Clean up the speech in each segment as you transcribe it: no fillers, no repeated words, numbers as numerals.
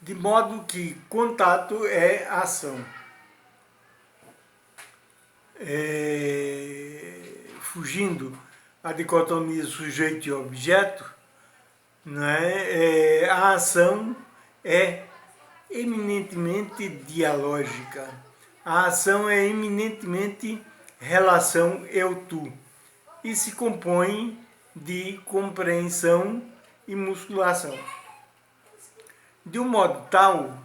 de modo que contato é ação. Fugindo à dicotomia sujeito e objeto, a ação é eminentemente dialógica. A ação é eminentemente relação eu-tu e se compõe de compreensão e musculação. De um modo tal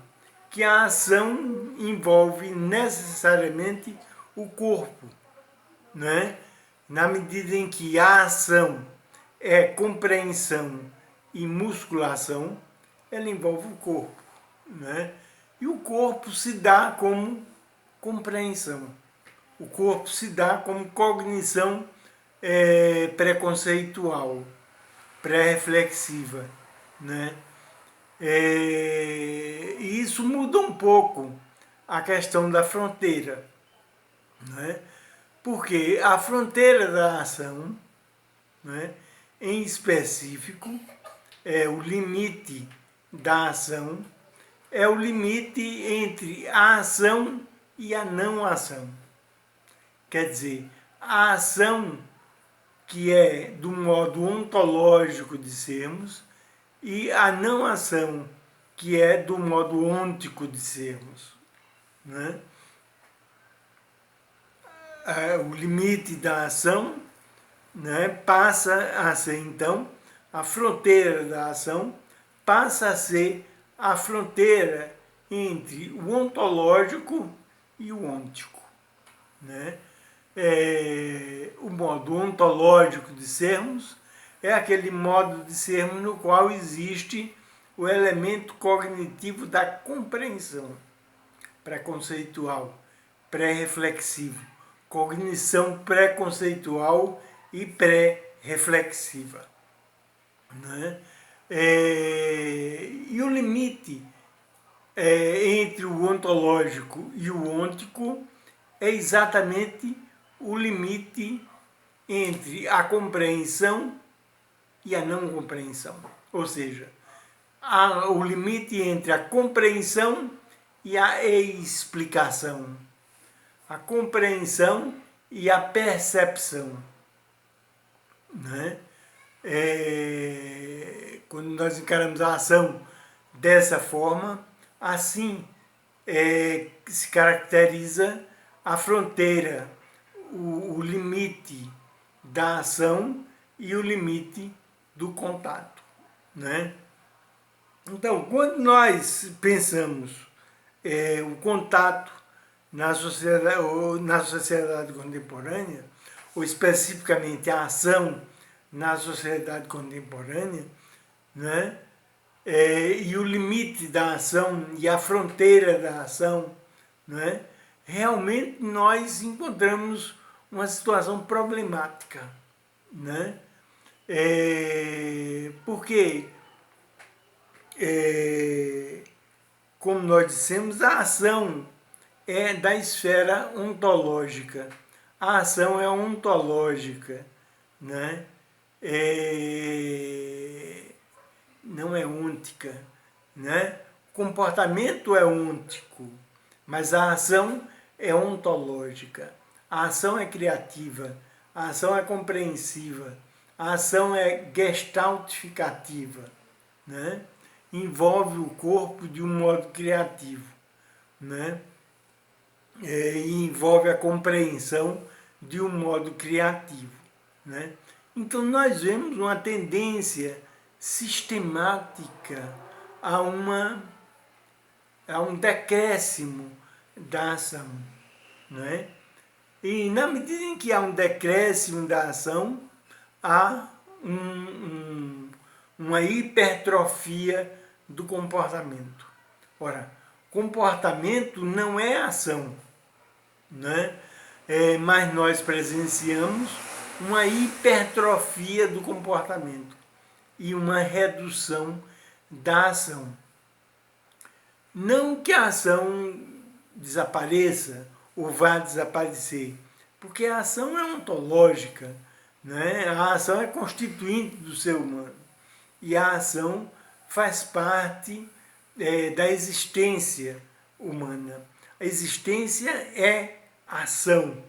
que a ação envolve necessariamente o corpo, né? Na medida em que a ação é compreensão e musculação, ela envolve o corpo, né? E o corpo se dá como compreensão, o corpo se dá como cognição preconceitual, pré-reflexiva, né? E isso muda um pouco a questão da fronteira, né? Porque a fronteira da ação, né, em específico, é o limite da ação, é o limite entre a ação e a não ação. Quer dizer, a ação que é do modo ontológico de sermos e a não ação que é do modo ôntico de sermos, né? O limite da ação, né, passa a ser, então, a fronteira da ação passa a ser a fronteira entre o ontológico e o ôntico, né? O modo ontológico de sermos é aquele modo de sermos no qual existe o elemento cognitivo da compreensão preconceitual, pré-reflexivo, cognição preconceitual e pré-reflexiva, né? E o limite entre o ontológico e o ôntico é exatamente o limite entre a compreensão e a não compreensão. Ou seja, o limite entre a compreensão e a explicação, a compreensão e a percepção, né? Quando nós encaramos a ação dessa forma, assim se caracteriza a fronteira, o limite da ação e o limite do contato, né? Então, quando nós pensamos o contato na sociedade contemporânea, ou especificamente a ação na sociedade contemporânea, né? E o limite da ação e a fronteira da ação, né? Realmente nós encontramos uma situação problemática, né? Porque, como nós dissemos, a ação é da esfera ontológica. A ação é ontológica, né? Não é ôntica, né? O comportamento é ôntico, mas a ação é ontológica. A ação é criativa, a ação é compreensiva, a ação é gestaltificativa, né? Envolve o corpo de um modo criativo, né? E envolve a compreensão de um modo criativo, né? Então nós vemos uma tendência sistemática a um decréscimo da ação, né? E na medida em que há um decréscimo da ação, há uma hipertrofia do comportamento. Ora, comportamento não é ação, né? Mas nós presenciamos uma hipertrofia do comportamento e uma redução da ação. Não que a ação desapareça ou vá desaparecer, porque a ação é ontológica, né? A ação é constituinte do ser humano e a ação faz parte da existência humana. A existência é ação,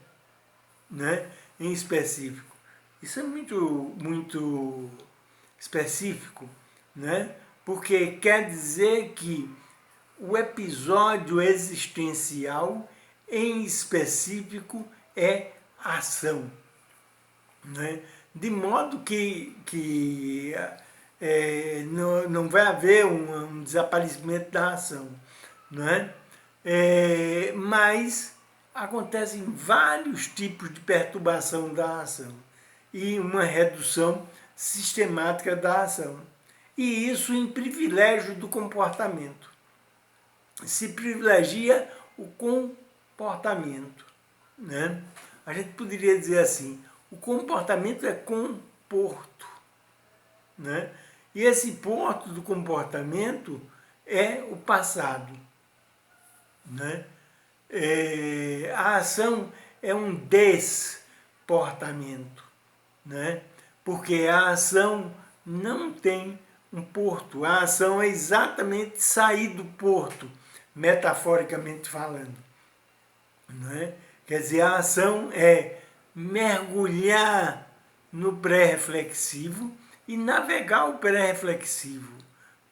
né? Em específico. Isso é muito específico, né? Porque quer dizer que o episódio existencial em específico é ação, né? De modo que não vai haver um desaparecimento da ação, né? Mas acontecem vários tipos de perturbação da ação e uma redução sistemática da ação. E isso em privilégio do comportamento. Se privilegia o comportamento, né? A gente poderia dizer assim, o comportamento é comporto, né? E esse porto do comportamento é o passado, né? A ação é um desportamento, né? Porque a ação não tem um porto. A ação é exatamente sair do porto, metaforicamente falando, né? Quer dizer, a ação é mergulhar no pré-reflexivo e navegar o pré-reflexivo,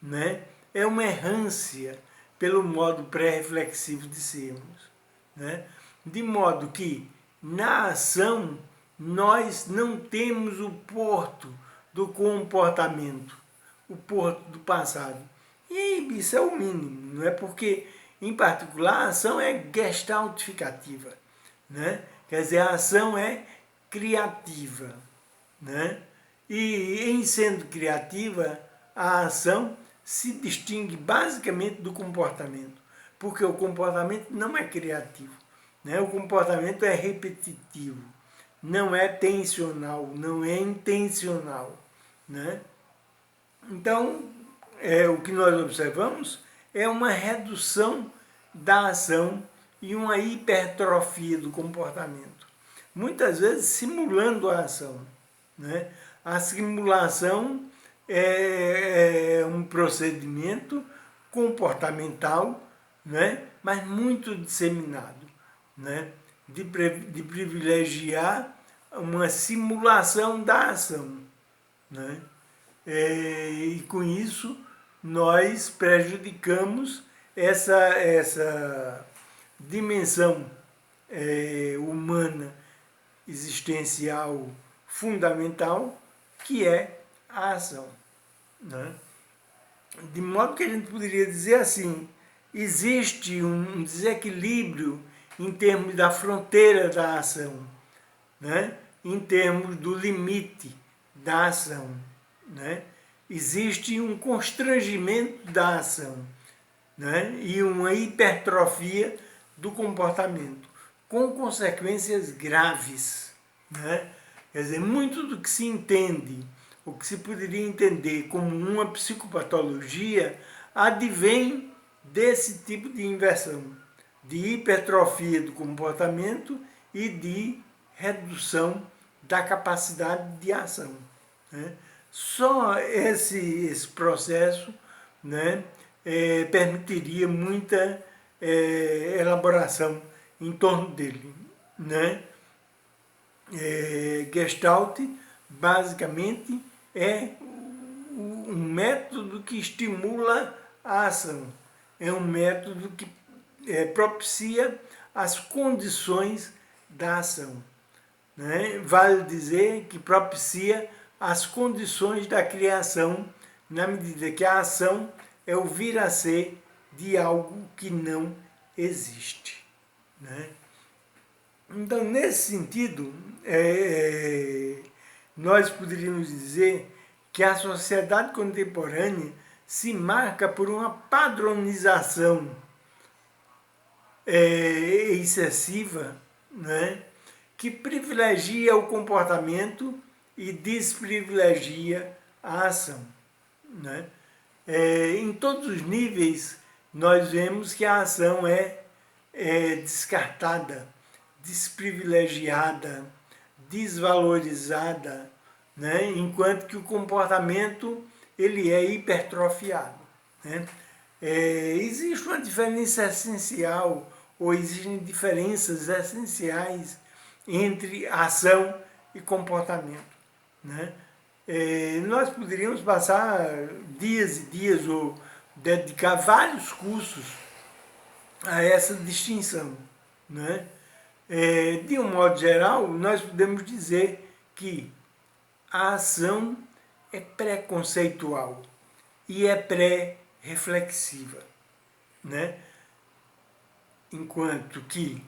né? É uma errância pelo modo pré-reflexivo de sermos, né? De modo que na ação nós não temos o porto do comportamento, o porto do passado. E isso é o mínimo, não é? Porque, em particular, a ação é gestaltificativa, né? Quer dizer, a ação é criativa, né? E em sendo criativa, a ação se distingue basicamente do comportamento, porque o comportamento não é criativo, né? O comportamento é repetitivo, não é tensional, não é intencional, né? Então, o que nós observamos é uma redução da ação e uma hipertrofia do comportamento, muitas vezes simulando a ação, né? A simulação é um procedimento comportamental, né? Mas muito disseminado, né? De privilegiar uma simulação da ação, né? E com isso nós prejudicamos essa dimensão humana existencial fundamental, que é a ação, né? De modo que a gente poderia dizer assim, existe um desequilíbrio em termos da fronteira da ação, né? Em termos do limite da ação, né? Existe um constrangimento da ação, né? E uma hipertrofia do comportamento, com consequências graves, né? Quer dizer, muito do que se entende, o que se poderia entender como uma psicopatologia, advém desse tipo de inversão, de hipertrofia do comportamento e de redução da capacidade de ação, né? Só esse processo, né, permitiria muita elaboração em torno dele, né? Gestalt, basicamente, é um método que estimula a ação, é um método que propicia as condições da ação, né? Vale dizer que propicia as condições da criação, na medida que a ação é o vir a ser de algo que não existe, né? Então, nesse sentido, nós poderíamos dizer que a sociedade contemporânea se marca por uma padronização excessiva, né, que privilegia o comportamento e desprivilegia a ação, né? Em todos os níveis, nós vemos que a ação é descartada, desprivilegiada, desvalorizada, né? Enquanto que o comportamento ele é hipertrofiado, né? Existe uma diferença essencial, ou existem diferenças essenciais entre ação e comportamento, né? Nós poderíamos passar dias e dias ou dedicar vários cursos a essa distinção, né? De um modo geral, nós podemos dizer que a ação é preconceitual e é pré-reflexiva, né? Enquanto que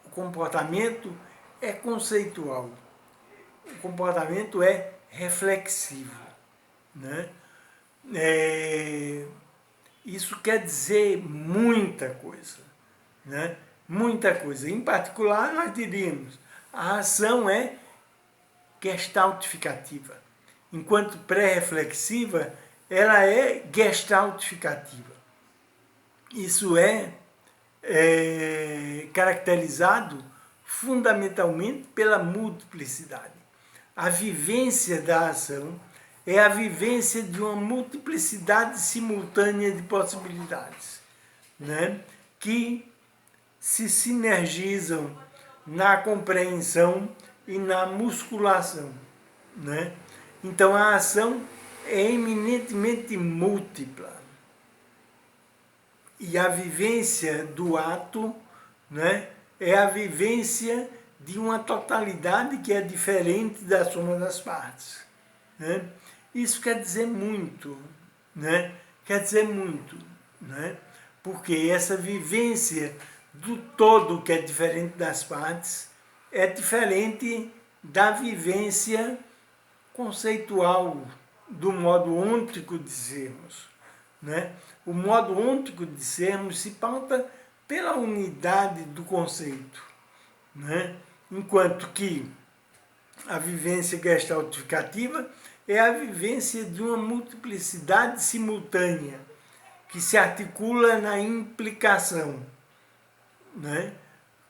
o comportamento é conceitual, o comportamento é reflexivo, né? Isso quer dizer muita coisa, né? Muita coisa. Em particular, nós diríamos, a ação é gestaltificativa, enquanto pré-reflexiva, ela é gestaltificativa. Isso é caracterizado fundamentalmente pela multiplicidade. A vivência da ação é a vivência de uma multiplicidade simultânea de possibilidades, né? Que se sinergizam na compreensão e na musculação, né? Então a ação é eminentemente múltipla. E a vivência do ato, né, é a vivência de uma totalidade que é diferente da soma das partes, né? Isso quer dizer muito, né? Quer dizer muito, né? Porque essa vivência do todo que é diferente das partes é diferente da vivência conceitual do modo ôntico de sermos, né? O modo ôntico de sermos se pauta pela unidade do conceito, né? Enquanto que a vivência gestaltificativa é a vivência de uma multiplicidade simultânea que se articula na implicação, né?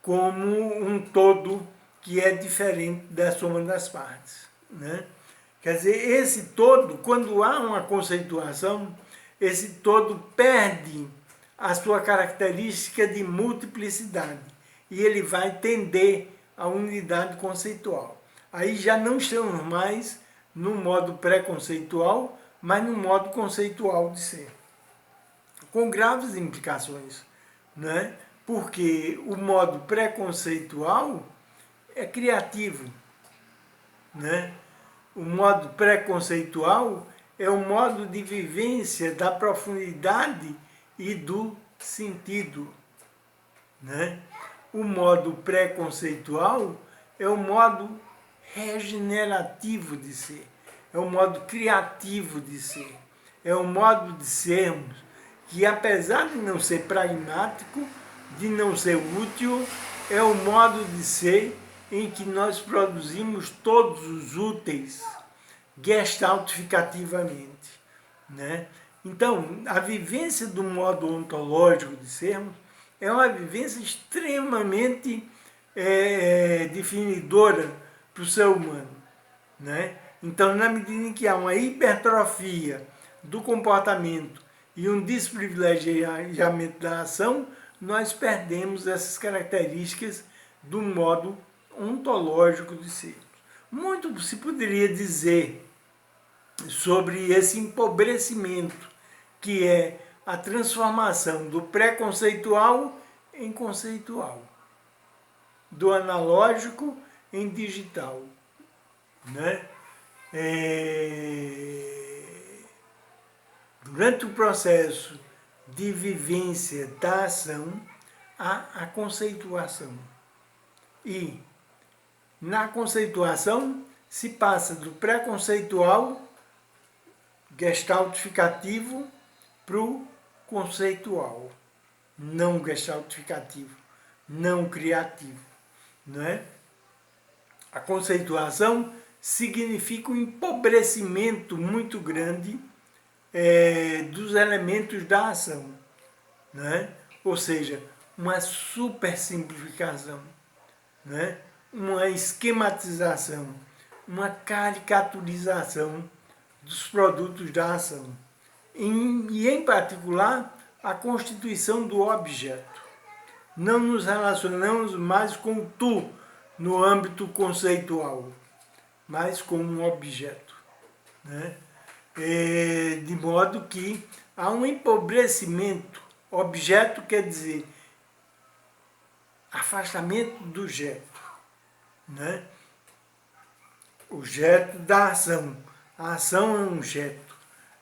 Como um todo que é diferente da soma das partes, né? Quer dizer, esse todo, quando há uma conceituação, esse todo perde a sua característica de multiplicidade e ele vai tender à unidade conceitual. Aí já não estamos mais no modo pré-conceitual, mas no modo conceitual de ser, com graves implicações, né? Porque o modo pré-conceitual é criativo, né? O modo pré-conceitual é o modo de vivência da profundidade e do sentido, né? O modo pré-conceitual é o modo regenerativo de ser, é o modo criativo de ser, é o modo de sermos que, apesar de não ser pragmático, de não ser útil, é o modo de ser em que nós produzimos todos os úteis gestaltificativamente, né? Então, a vivência do modo ontológico de sermos é uma vivência extremamente definidora para o ser humano, né? Então, na medida em que há uma hipertrofia do comportamento e um desprivilegiamento da ação, nós perdemos essas características do modo ontológico de ser. Muito se poderia dizer sobre esse empobrecimento, que é a transformação do pré-conceitual em conceitual, do analógico em digital, né? Durante o processo de vivência da ação, há a conceituação. E na conceituação se passa do pré-conceitual gestaltificativo para o conceitual, não gestaltificativo, não criativo, não é? A conceituação significa um empobrecimento muito grande dos elementos da ação, né? Ou seja, uma supersimplificação, né? Uma esquematização, uma caricaturização dos produtos da ação. e em particular a constituição do objeto. Não nos relacionamos mais com o tu no âmbito conceitual, mas com um objeto, né? De modo que há um empobrecimento. Objeto quer dizer afastamento do jeto, né? O jeto da ação. A ação é um jeto,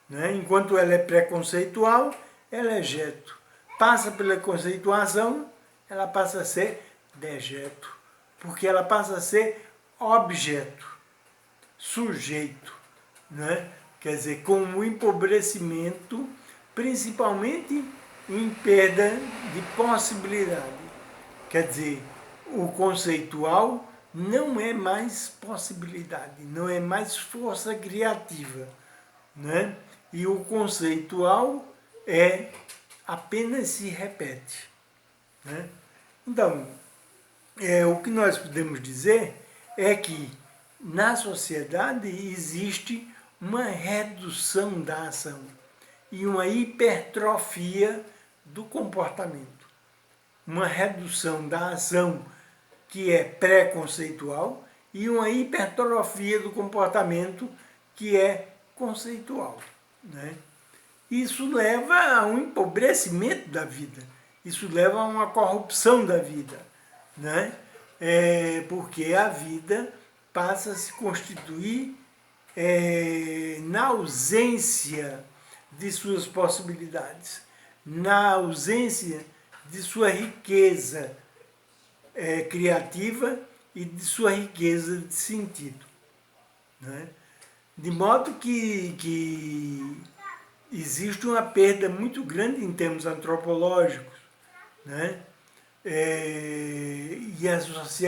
né? Enquanto ela é preconceitual, ela é jeto. Passa pela conceituação, ela passa a ser dejeto, porque ela passa a ser objeto, sujeito, né? Quer dizer, com um empobrecimento, principalmente em perda de possibilidade. Quer dizer, o conceitual não é mais possibilidade, não é mais força criativa, né? E o conceitual apenas se repete, né? Então, o que nós podemos dizer é que na sociedade existe uma redução da ação e uma hipertrofia do comportamento. Uma redução da ação que é pré-conceitual e uma hipertrofia do comportamento que é conceitual, né? Isso leva a um empobrecimento da vida, isso leva a uma corrupção da vida, né? Porque a vida passa a se constituir na ausência de suas possibilidades, na ausência de sua riqueza criativa e de sua riqueza de sentido, né? De modo que existe uma perda muito grande em termos antropológicos, né? E a sociedade